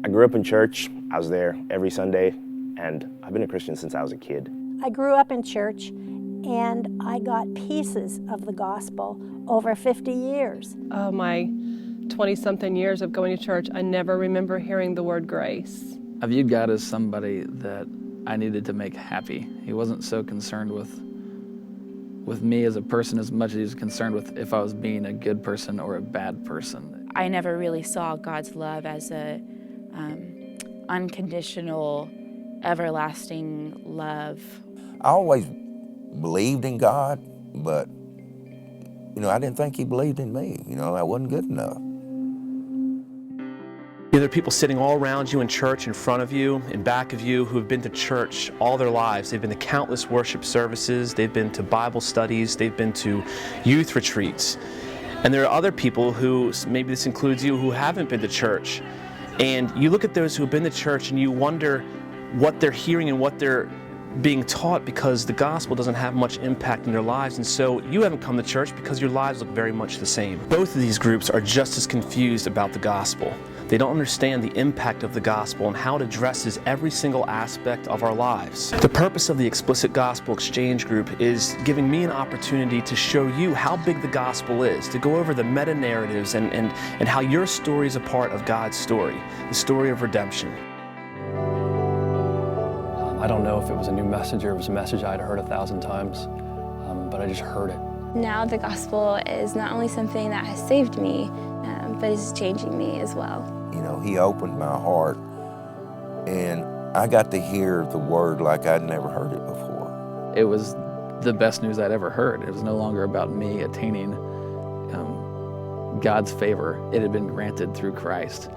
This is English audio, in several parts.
I grew up in church. I was there every Sunday, and I've been a Christian since I was a kid. I grew up in church, and I got pieces of the gospel over 50 years. Oh, my 20-something years of going to church, I never remember hearing the word grace. I viewed God as somebody that I needed to make happy. He wasn't so concerned with me as a person as much as he was concerned with if I was being a good person or a bad person. I never really saw God's love as a unconditional, everlasting love. I always believed in God, but, I didn't think he believed in me. I wasn't good enough. There are people sitting all around you in church, in front of you, in back of you, who have been to church all their lives. They've been to countless worship services, they've been to Bible studies, they've been to youth retreats. And there are other people who, maybe this includes you, who haven't been to church. And you look at those who have been to church and you wonder what they're hearing and what they're being taught, because the gospel doesn't have much impact in their lives, and so you haven't come to church because your lives look very much the same. Both of these groups are just as confused about the gospel. They don't understand the impact of the gospel and how it addresses every single aspect of our lives. The purpose of the Explicit Gospel Exchange Group is giving me an opportunity to show you how big the gospel is, to go over the meta-narratives and how your story is a part of God's story, the story of redemption. I don't know if it was a new message or it was a message I'd heard 1,000 times, but I just heard it. Now the gospel is not only something that has saved me, but is changing me as well. He opened my heart, and I got to hear the word like I'd never heard it before. It was the best news I'd ever heard. It was no longer about me attaining God's favor. It had been granted through Christ,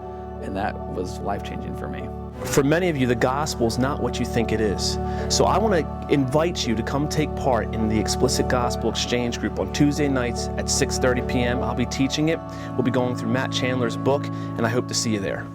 and that was life-changing for me. For many of you, the gospel is not what you think it is. So I want to invite you to come take part in the Explicit Gospel Exchange Group on Tuesday nights at 6:30 p.m. I'll be teaching it. We'll be going through Matt Chandler's book, and I hope to see you there.